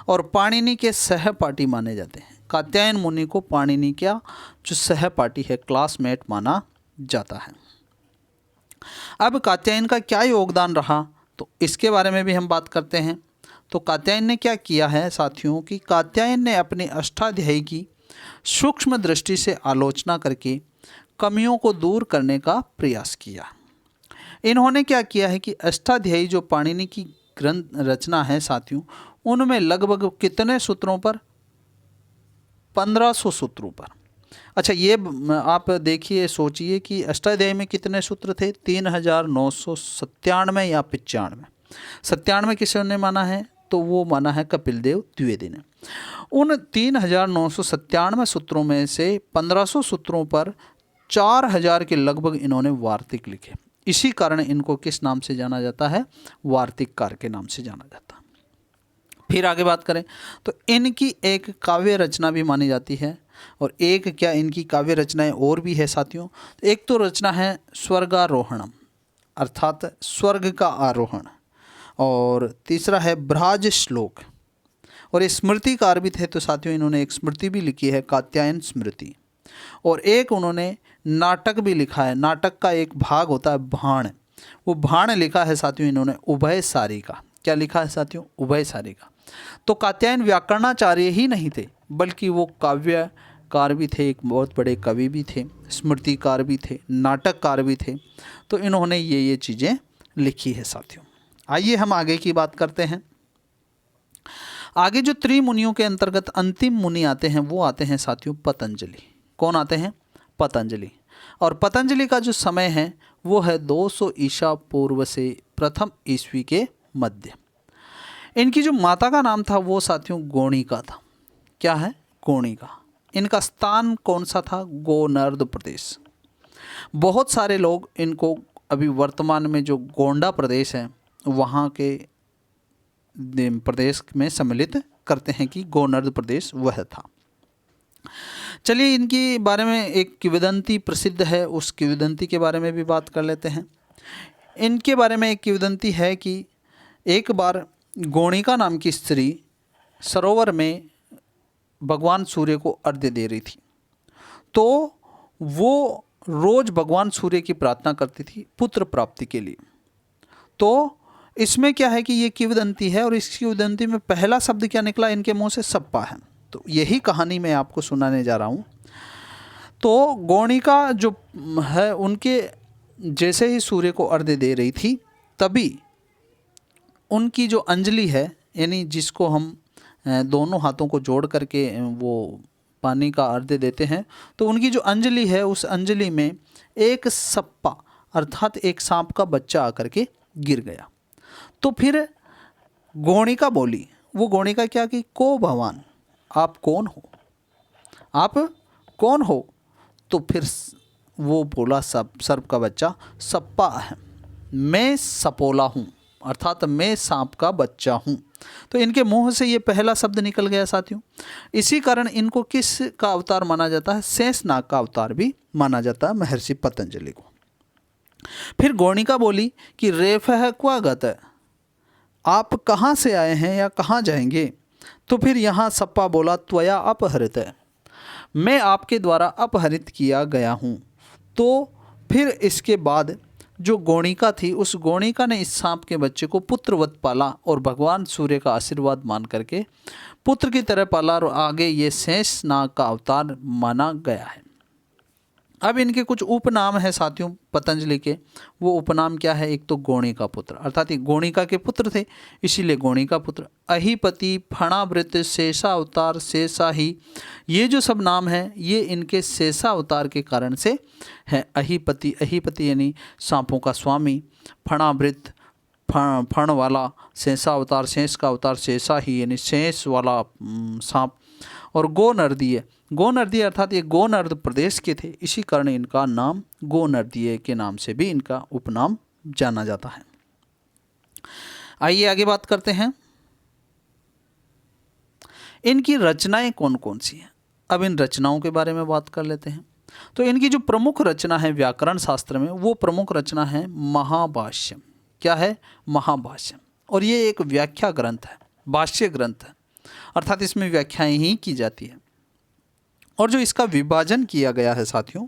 और पाणिनि के सहपाठी माने जाते हैं। कात्यायन मुनि को पाणिनि का जो सहपाठी है, क्लासमेट माना जाता है। अब कात्यायन का क्या योगदान रहा, तो इसके बारे में भी हम बात करते हैं। तो कात्यायन ने क्या किया है साथियों कि कात्यायन ने अपनी अष्टाध्यायी की सूक्ष्म दृष्टि से आलोचना करके कमियों को दूर करने का प्रयास किया। इन्होंने क्या किया है कि अष्टाध्यायी जो पाणिनि की ग्रंथ रचना है साथियों, उनमें लगभग कितने सूत्रों पर? 1500 सूत्रों पर। अच्छा, ये आप देखिए, सोचिए कि अष्टाध्यायी में कितने सूत्र थे? 3997 या 95। 97 किसने माना है? तो वो माना है कपिल देव द्विवेदी ने। उन 3997 सूत्रों में से 1500 सूत्रों पर 4000 के लगभग इन्होंने वार्तिक लिखे। इसी कारण इनको किस नाम से जाना जाता है? वार्तिककार के नाम से जाना जाता है। फिर आगे बात करें तो इनकी एक काव्य रचना भी मानी जाती है, और एक क्या इनकी काव्य रचनाएं और भी है साथियों। तो एक तो रचना है स्वर्गारोहणम, अर्थात स्वर्ग का आरोहण, और तीसरा है ब्राज श्लोक, और ये स्मृतिकार भी थे। तो साथियों इन्होंने एक स्मृति भी लिखी है, कात्यायन स्मृति, और एक उन्होंने नाटक भी लिखा है। नाटक का एक भाग होता है भाण, वो भाण लिखा है साथियों इन्होंने उभय सारी का। क्या लिखा है साथियों? उभय सारी का। तो कात्यायन व्याकरणाचार्य ही नहीं थे, बल्कि वो काव्यकार भी थे, एक बहुत बड़े कवि भी थे, स्मृतिकार भी थे, नाटककार भी थे। तो इन्होंने ये चीज़ें लिखी है साथियों। आइए हम आगे की बात करते हैं। आगे जो त्रिमुनियों के अंतर्गत अंतिम मुनि आते हैं वो आते हैं साथियों पतंजलि। कौन आते हैं? पतंजलि। और पतंजलि का जो समय है वो है 200 ईसा पूर्व से प्रथम ईस्वी के मध्य। इनकी जो माता का नाम था वो साथियों गोणिका था। क्या है? गोणिका। इनका स्थान कौन सा था? गोनर्द प्रदेश। बहुत सारे लोग इनको अभी वर्तमान में जो गोंडा प्रदेश है वहाँ के प्रदेश में सम्मिलित करते हैं कि गोनर्द प्रदेश वह था। चलिए इनके बारे में एक किंवदंती प्रसिद्ध है, उस किंवदंती के बारे में भी बात कर लेते हैं। इनके बारे में एक किंवदंती है कि एक बार गोणिका नाम की स्त्री सरोवर में भगवान सूर्य को अर्घ्य दे रही थी, तो वो रोज़ भगवान सूर्य की प्रार्थना करती थी पुत्र प्राप्ति के लिए। तो इसमें क्या है कि ये किंवदंती है, और इस किंवदंती में पहला शब्द क्या निकला इनके मुंह से? सप्पा है। तो यही कहानी मैं आपको सुनाने जा रहा हूँ। तो गोणिका जो है उनके जैसे ही सूर्य को अर्घ्य दे रही थी, तभी उनकी जो अंजलि है, यानी जिसको हम दोनों हाथों को जोड़ करके वो पानी का अर्घ्य देते हैं, तो उनकी जो अंजलि है उस अंजलि में एक सप्पा अर्थात एक सांप का बच्चा आकर के गिर गया। तो फिर गोणिका बोली, वो गोणिका क्या कि को भगवान, आप कौन हो? आप कौन हो? तो फिर वो बोला सर्प का बच्चा सप्पा है, मैं सपोला हूँ, अर्थात मैं सांप का बच्चा हूँ। तो इनके मुंह से ये पहला शब्द निकल गया साथियों। इसी कारण इनको किस का अवतार माना जाता है? शेषनाग का अवतार भी माना जाता है महर्षि पतंजलि को। फिर गौणिका बोली कि रेफः क्वा गत, आप कहाँ से आए हैं या कहाँ जाएंगे? तो फिर यहाँ सप्पा बोला त्वया अपहृत, मैं आपके द्वारा अपहरित किया गया हूँ। तो फिर इसके बाद जो गौणिका थी, उस गौणिका ने इस सांप के बच्चे को पुत्रवत पाला और भगवान सूर्य का आशीर्वाद मान करके पुत्र की तरह पाला और आगे ये शेषनाग का अवतार माना गया है। अब इनके कुछ उपनाम हैं साथियों पतंजलि के। वो उपनाम क्या है? एक तो गौणिका पुत्र, अर्थात ये गौणिका के पुत्र थे इसीलिए गौणिका पुत्र। अहिपति, फणावृत, शेषा अवतार, शेषा ही, ये जो सब नाम हैं ये इनके शेषा अवतार के कारण से है। अहिपति, अहिपति यानी सांपों का स्वामी, फणावृत फण वाला, शेषा अवतार शेष का अवतार शेषा ही यानी शेष वाला सांप, और गोनर्दीय, गोनर्दीय अर्थात ये गोनर्द प्रदेश के थे, इसी कारण इनका नाम गोनर्दीय के नाम से भी इनका उपनाम जाना जाता है। आइए आगे बात करते हैं, इनकी रचनाएं कौन कौन सी हैं। अब इन रचनाओं के बारे में बात कर लेते हैं। तो इनकी जो प्रमुख रचना है व्याकरण शास्त्र में, वो प्रमुख रचना है महाभाष्यम। क्या है? महाभाष्यम। और ये एक व्याख्या ग्रंथ है, भाष्य ग्रंथ है, अर्थात इसमें व्याख्याएं ही की जाती है। और जो इसका विभाजन किया गया है साथियों,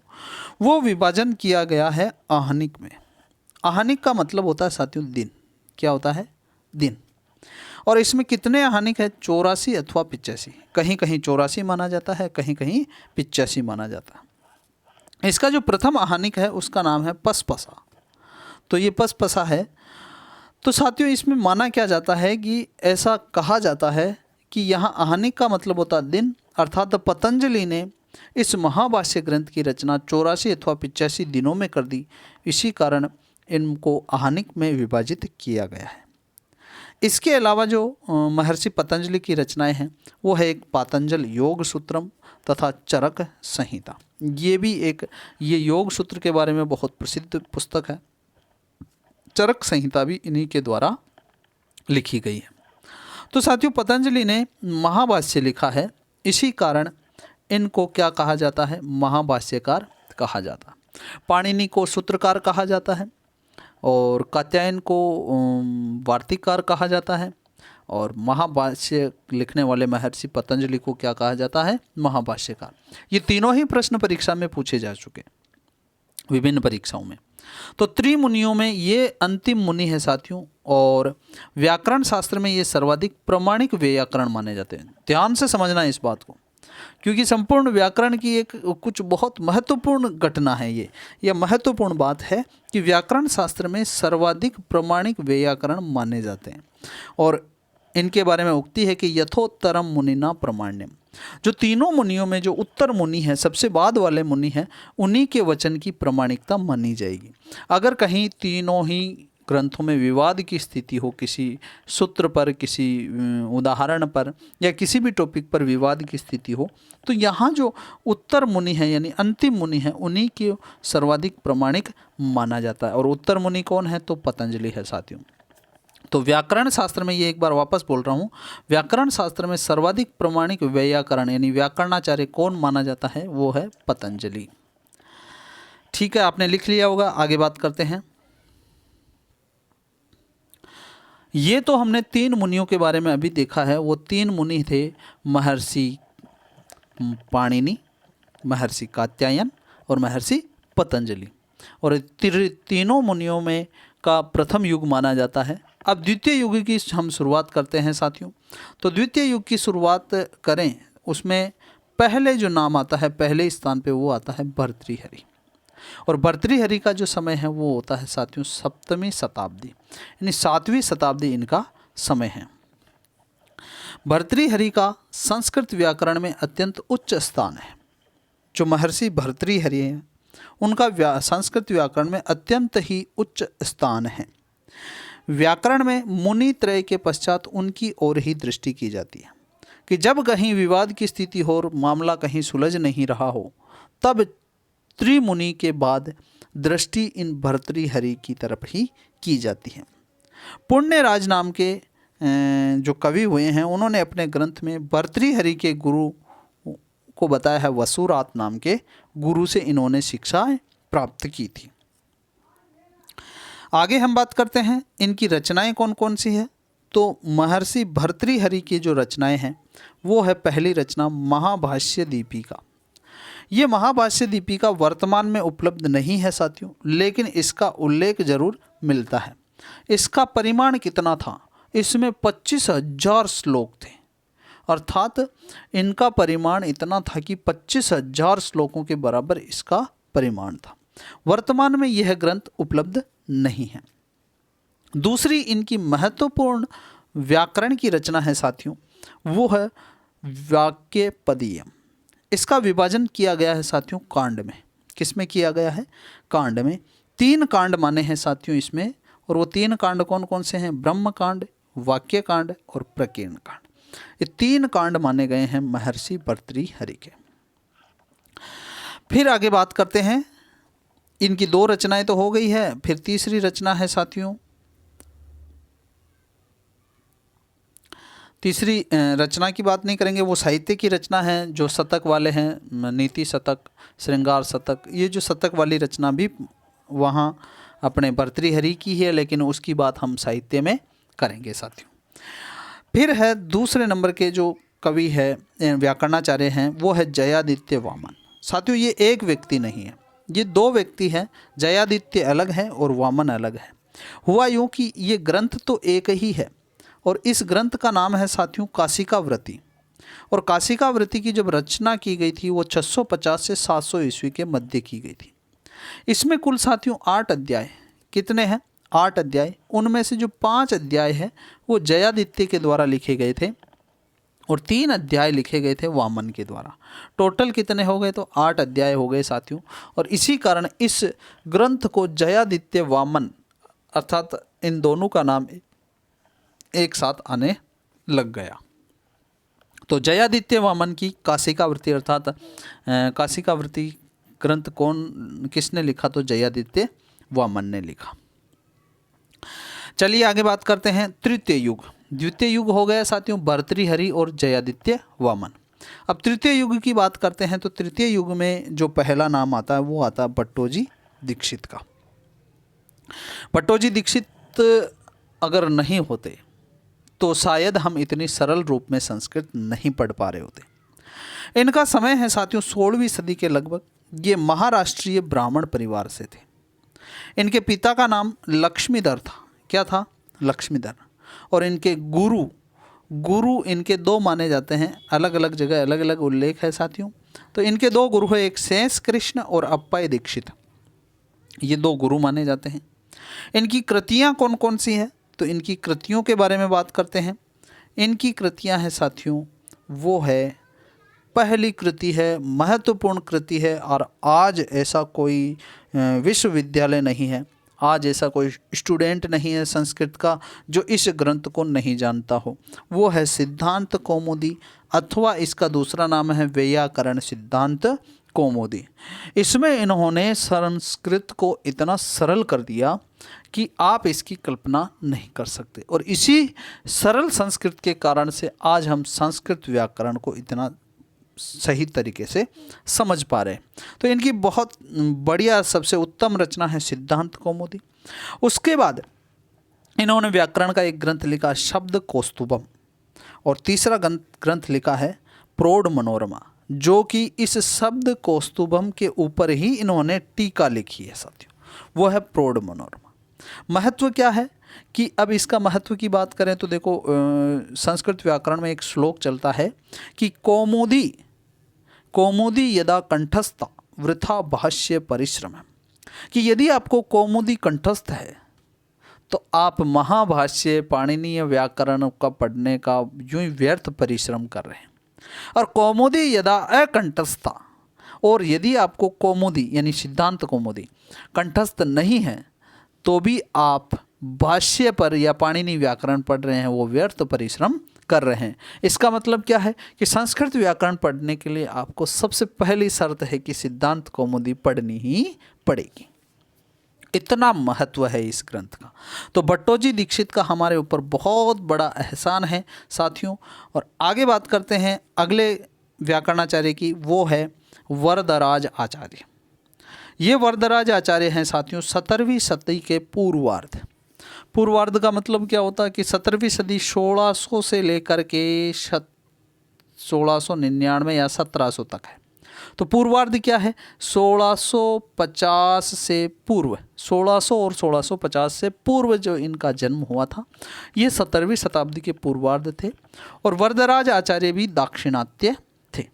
वो विभाजन किया गया है आहनिक में। आहनिक का मतलब होता है साथियों दिन। क्या होता है? दिन। और इसमें कितने आहनिक है? 84 अथवा 85। कहीं कहीं 84 माना जाता है, कहीं कहीं 85 माना जाता है। इसका जो प्रथम आहनिक है उसका नाम है पसपसा। तो ये पसपसा है। तो साथियों इसमें माना क्या जाता है कि ऐसा कहा जाता है कि यहाँ आहनिक का मतलब होता है दिन, अर्थात पतंजलि ने इस महाभाष्य ग्रंथ की रचना 84 अथवा 85 दिनों में कर दी, इसी कारण इनको आहनिक में विभाजित किया गया है। इसके अलावा जो महर्षि पतंजलि की रचनाएं हैं वो है एक पातंजल योग सूत्रम तथा चरक संहिता। ये भी एक, ये योग सूत्र के बारे में बहुत प्रसिद्ध पुस्तक है। चरक संहिता भी इन्हीं के द्वारा लिखी गई है। तो साथियों पतंजलि ने महाभाष्य लिखा है, इसी कारण इनको क्या कहा जाता है? महाभाष्यकार कहा जाता है। पाणिनि को सूत्रकार कहा जाता है और कात्यायन को वार्तिककार कहा जाता है, और महाभाष्य लिखने वाले महर्षि पतंजलि को क्या कहा जाता है? महाभाष्यकार। ये तीनों ही प्रश्न परीक्षा में पूछे जा चुके विभिन्न परीक्षाओं में। तो त्रिमुनियों में ये अंतिम मुनि है साथियों, और व्याकरण शास्त्र में ये सर्वाधिक प्रमाणिक व्याकरण माने जाते हैं। ध्यान से समझना है इस बात को, क्योंकि संपूर्ण व्याकरण की एक कुछ बहुत महत्वपूर्ण घटना है ये, यह महत्वपूर्ण बात है कि व्याकरण शास्त्र में सर्वाधिक प्रमाणिक व्याकरण माने जाते हैं। और इनके बारे में उक्ति है कि यथोत्तरम मुनिना प्रमाण्यम। जो तीनों मुनियों में जो उत्तर मुनि है, सबसे बाद वाले मुनि हैं, उन्हीं के वचन की प्रमाणिकता मानी जाएगी। अगर कहीं तीनों ही ग्रंथों में विवाद की स्थिति हो, किसी सूत्र पर, किसी उदाहरण पर या किसी भी टॉपिक पर विवाद की स्थिति हो, तो यहाँ जो उत्तर मुनि है यानी अंतिम मुनि है, उन्हीं के सर्वाधिक प्रमाणिक माना जाता है। और उत्तर मुनि कौन है? तो पतंजलि है साथियों। तो व्याकरण शास्त्र में, ये एक बार वापस बोल रहा हूँ, व्याकरण शास्त्र में सर्वाधिक प्रमाणिक व्याकरण यानी व्याकरणाचार्य कौन माना जाता है? वो है पतंजलि। ठीक है, आपने लिख लिया होगा। आगे बात करते हैं। ये तो हमने 3 मुनियों के बारे में अभी देखा है। वो 3 मुनि थे महर्षि पाणिनि, महर्षि कात्यायन और महर्षि पतंजलि। और तीनों मुनियों में का प्रथम युग माना जाता है। अब द्वितीय युग की हम शुरुआत करते हैं साथियों। तो द्वितीय युग की शुरुआत करें, उसमें पहले जो नाम आता है, पहले स्थान पे वो आता है भर्तृहरि। और भर्तृहरि का जो समय है वो होता है साथियों 7वीं शताब्दी, यानी 7वीं शताब्दी इनका समय है। भर्तृहरि का संस्कृत व्याकरण में अत्यंत उच्च स्थान है। जो महर्षि भर्तृहरि हैं उनका संस्कृत व्याकरण में अत्यंत ही उच्च स्थान है। व्याकरण में मुनि त्रय के पश्चात उनकी ओर ही दृष्टि की जाती है, कि जब कहीं विवाद की स्थिति हो और मामला कहीं सुलझ नहीं रहा हो, तब त्रिमुनि के बाद दृष्टि इन भर्तृहरि की तरफ ही की जाती है। पुण्यराज नाम के जो कवि हुए हैं, उन्होंने अपने ग्रंथ में भर्तृहरि के गुरु को बताया है, वसुरात नाम के गुरु से इन्होंने शिक्षाएं प्राप्त की थी। आगे हम बात करते हैं इनकी रचनाएं कौन कौन सी है। तो महर्षि भर्तृहरि की जो रचनाएं हैं वो है, पहली रचना महाभाष्य दीपिका। ये महाभाष्य दीपिका वर्तमान में उपलब्ध नहीं है साथियों, लेकिन इसका उल्लेख जरूर मिलता है। इसका परिमाण कितना था? इसमें 25,000 श्लोक थे, अर्थात इनका परिमाण इतना था कि 25,000 श्लोकों के बराबर इसका परिमाण था। वर्तमान में यह ग्रंथ उपलब्ध नहीं है। दूसरी इनकी महत्वपूर्ण व्याकरण की रचना है साथियों, वो है वाक्यपदीयम। इसका विभाजन किया गया है साथियों कांड में। किस में किया गया है? कांड में। 3 कांड माने हैं साथियों इसमें, और वो 3 कांड कौन कौन से हैं? ब्रह्म कांड, वाक्य कांड और प्रकीर्ण कांड। ये 3 कांड माने गए हैं महर्षि भर्तृहरि के। फिर आगे बात करते हैं, इनकी 2 रचनाएं तो हो गई है, फिर तीसरी रचना है साथियों। तीसरी रचना की बात नहीं करेंगे, वो साहित्य की रचना है जो शतक वाले हैं, नीति शतक, श्रृंगार शतक। ये जो शतक वाली रचना भी वहाँ अपने भर्तृहरि की है, लेकिन उसकी बात हम साहित्य में करेंगे साथियों। फिर है दूसरे नंबर के जो कवि है, व्याकरणाचार्य हैं, वो है जयादित्य वामन। साथियों ये एक व्यक्ति नहीं है, ये 2 व्यक्ति हैं। जयादित्य अलग है और वामन अलग है। हुआ यूँ कि ये ग्रंथ तो एक ही है, और इस ग्रंथ का नाम है साथियों काशिकावृत्ति। और काशिकावृत्ति की जब रचना की गई थी वो 650 से 700 ईस्वी के मध्य की गई थी। इसमें कुल साथियों 8 अध्याय। कितने हैं? 8 अध्याय। उनमें से जो 5 अध्याय हैं वो जयादित्य के द्वारा लिखे गए थे, और 3 अध्याय लिखे गए थे वामन के द्वारा। टोटल कितने हो गए? तो 8 अध्याय हो गए साथियों। और इसी कारण इस ग्रंथ को जयादित्य वामन, अर्थात इन दोनों का नाम एक साथ आने लग गया। तो जयादित्य वामन की काशिकावृत्ति, अर्थात काशिकावृत्ति ग्रंथ किसने लिखा? तो जयादित्य वामन ने लिखा। चलिए आगे बात करते हैं तृतीय युग। द्वितीय युग हो गया साथियों भर्तृहरि और जयादित्य वामन। अब तृतीय युग की बात करते हैं, तो तृतीय युग में जो पहला नाम आता है वो आता है भट्टोजी दीक्षित का। भट्टोजी दीक्षित अगर नहीं होते तो शायद हम इतनी सरल रूप में संस्कृत नहीं पढ़ पा रहे होते। इनका समय है साथियों 16वीं सदी के लगभग। ये महाराष्ट्रीय ब्राह्मण परिवार से थे। इनके पिता का नाम लक्ष्मीधर था। क्या था? लक्ष्मीधर। और इनके गुरु इनके 2 माने जाते हैं, अलग अलग जगह अलग अलग उल्लेख है साथियों। तो इनके 2 गुरु हैं, एक शेष कृष्ण और अप्पय दीक्षित। ये 2 गुरु माने जाते हैं। इनकी कृतियाँ कौन कौन सी हैं? तो इनकी कृतियों के बारे में बात करते हैं। इनकी कृतियाँ हैं साथियों, वो है, पहली कृति है, महत्वपूर्ण कृति है, और आज ऐसा कोई विश्वविद्यालय नहीं है, आज ऐसा कोई स्टूडेंट नहीं है संस्कृत का जो इस ग्रंथ को नहीं जानता हो। वो है सिद्धांत कौमुदी, अथवा इसका दूसरा नाम है वैयाकरण सिद्धांत कौमुदी। इसमें इन्होंने संस्कृत को इतना सरल कर दिया कि आप इसकी कल्पना नहीं कर सकते, और इसी सरल संस्कृत के कारण से आज हम संस्कृत व्याकरण को इतना सही तरीके से समझ पा रहे हैं। तो इनकी बहुत बढ़िया सबसे उत्तम रचना है सिद्धांत कौमुदी। उसके बाद इन्होंने व्याकरण का एक ग्रंथ लिखा शब्द कौस्तुभम, और तीसरा ग्रंथ लिखा है प्रौढ़ मनोरमा, जो कि इस शब्द कौस्तुभम के ऊपर ही इन्होंने टीका लिखी है साथियों, वो है प्रौढ़ मनोरमा। महत्व क्या है कि अब इसका महत्व की बात करें तो देखो, संस्कृत व्याकरण में एक श्लोक चलता है कि कौमुदी यदा कंठस्थ वृथा भाष्य परिश्रम, कि यदि आपको कौमुदी कंठस्थ है तो आप महाभाष्य पाणिनीय व्याकरण का पढ़ने का यूं ही व्यर्थ परिश्रम कर रहे हैं। और कौमुदी यदा अकंठस्थ, और यदि आपको कौमुदी यानी सिद्धांत कौमुदी कंठस्थ नहीं है तो भी आप भाष्य पर या पाणिनी व्याकरण पढ़ रहे हैं, वो व्यर्थ परिश्रम कर रहे हैं। इसका मतलब क्या है कि संस्कृत व्याकरण पढ़ने के लिए आपको सबसे पहली शर्त है कि सिद्धांत कौमुदी पढ़नी ही पड़ेगी। इतना महत्व है इस ग्रंथ का। तो भट्टोजी दीक्षित का हमारे ऊपर बहुत बड़ा एहसान है साथियों। और आगे बात करते हैं अगले व्याकरणाचार्य की, वो है वरदराज आचार्य। ये वरदराज आचार्य हैं साथियों 17वीं सदी के पूर्वार्ध। पूर्वार्ध का मतलब क्या होता है कि 17वीं सदी 1600 से लेकर के 1699 या 1700 तक है। तो पूर्वार्ध क्या है? 1650 से पूर्व, 1600 और 1650 से पूर्व जो इनका जन्म हुआ था, ये 17वीं शताब्दी के पूर्वार्ध थे। और वरदराज आचार्य भी दाक्षिणात्य थे।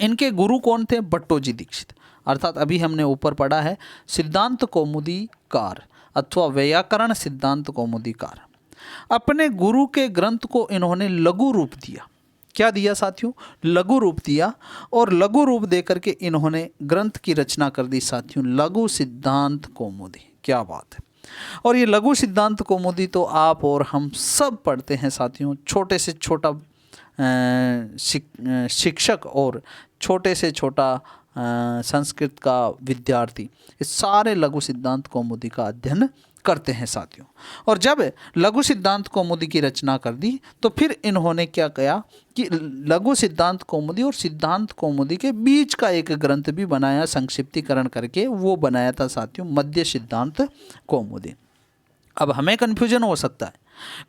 इनके गुरु कौन थे? भट्टोजी दीक्षित। अर्थात अभी हमने ऊपर पढ़ा है सिद्धांत कौमुदीकार अथवा व्याकरण सिद्धांत कौमुदीकार। अपने गुरु के ग्रंथ को इन्होंने लघु रूप दिया। क्या दिया साथियों? लघु रूप दिया। और लघु रूप देकर के इन्होंने ग्रंथ की रचना कर दी साथियों, लघु सिद्धांत कौमुदी। क्या बात है। और ये लघु सिद्धांत कौमुदी तो आप और हम सब पढ़ते हैं साथियों। छोटे से छोटा शिक्षक और छोटे से छोटा संस्कृत का विद्यार्थी इस सारे लघु सिद्धांत कौमुदी का अध्ययन करते हैं साथियों। और जब लघु सिद्धांत कौमुदी की रचना कर दी तो फिर इन्होंने क्या किया कि लघु सिद्धांत कौमुदी और सिद्धांत कौमुदी के बीच का एक ग्रंथ भी बनाया, संक्षिप्तीकरण करके वो बनाया था साथियों मध्य सिद्धांत कौमुदी। अब हमें कन्फ्यूजन हो सकता है।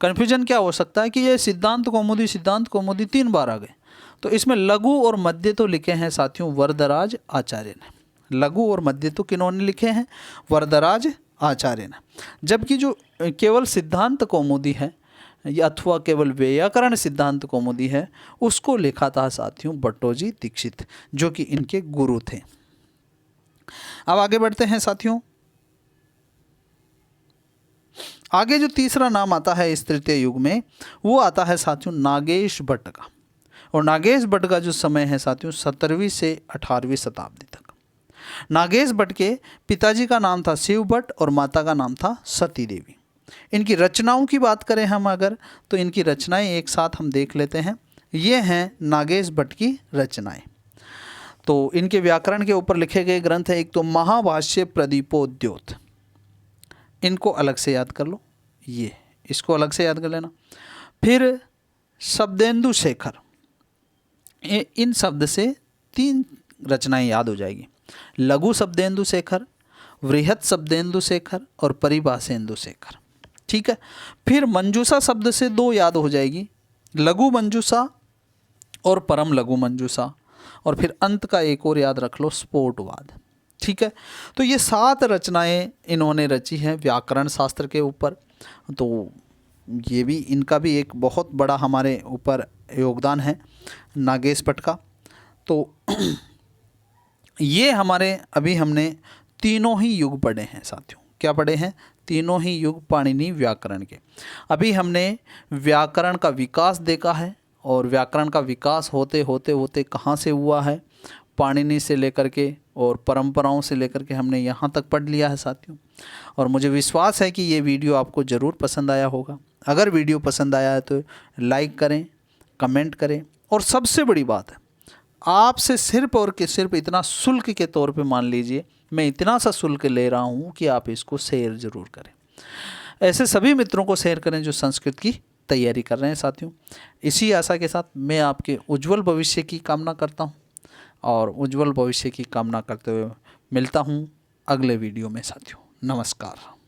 कन्फ्यूजन क्या हो सकता है कि ये सिद्धांत कौमुदी 3 बार आ गए। तो इसमें लघु और मध्य तो लिखे हैं साथियों वरदराज आचार्य ने। लघु और मध्य तो किन्होंने लिखे हैं? वरदराज आचार्य ने। जबकि जो केवल सिद्धांत कौमुदी है या अथवा केवल व्याकरण सिद्धांत कौमुदी है, उसको लिखा था साथियों भट्टोजी दीक्षित, जो कि इनके गुरु थे। अब आगे बढ़ते हैं साथियों। आगे जो तीसरा नाम आता है इस तृतीय युग में, वो आता है साथियों नागेश भट्ट का। और नागेश भट्ट का जो समय है साथियों 17वीं से 18वीं शताब्दी तक। नागेश भट्ट के पिताजी का नाम था शिव भट्ट और माता का नाम था सती देवी। इनकी रचनाओं की बात करें हम अगर, तो इनकी रचनाएं एक साथ हम देख लेते हैं। ये हैं नागेश भट्ट की रचनाएं। तो इनके व्याकरण के ऊपर लिखे गए ग्रंथ है, एक तो महाभाष्य प्रदीपोद्योत, इनको अलग से याद कर लो, ये इसको अलग से याद कर लेना। फिर शब्देंदु शेखर, इन शब्द से 3 रचनाएं याद हो जाएगी। लघु शब्देंदु शेखर, वृहत शब्देंदु शेखर और परिभाषेंदु शेखर। ठीक है। फिर मंजूषा शब्द से 2 याद हो जाएगी, लघु मंजूषा और परम लघु मंजूषा। और फिर अंत का एक और याद रख लो, स्फोटवाद। ठीक है। तो ये 7 रचनाएं इन्होंने रची हैं व्याकरण शास्त्र के ऊपर। तो ये भी इनका भी एक बहुत बड़ा हमारे ऊपर योगदान है नागेश भट्ट का। तो ये हमारे अभी हमने तीनों ही युग पढ़े हैं साथियों। क्या पढ़े हैं? तीनों ही युग पाणिनि व्याकरण के। अभी हमने व्याकरण का विकास देखा है, और व्याकरण का विकास होते होते होते कहाँ से हुआ है, पाणिनि से लेकर के और परंपराओं से लेकर के हमने यहाँ तक पढ़ लिया है साथियों। और मुझे विश्वास है कि ये वीडियो आपको ज़रूर पसंद आया होगा। अगर वीडियो पसंद आया है तो लाइक करें, कमेंट करें, और सबसे बड़ी बात है आपसे सिर्फ और सिर्फ इतना शुल्क के तौर पे मान लीजिए मैं इतना सा शुल्क ले रहा हूँ कि आप इसको शेयर ज़रूर करें। ऐसे सभी मित्रों को शेयर करें जो संस्कृत की तैयारी कर रहे हैं साथियों। इसी आशा के साथ मैं आपके उज्जवल भविष्य की कामना करता हूँ, और उज्जवल भविष्य की कामना करते हुए मिलता हूँ अगले वीडियो में साथियों। नमस्कार।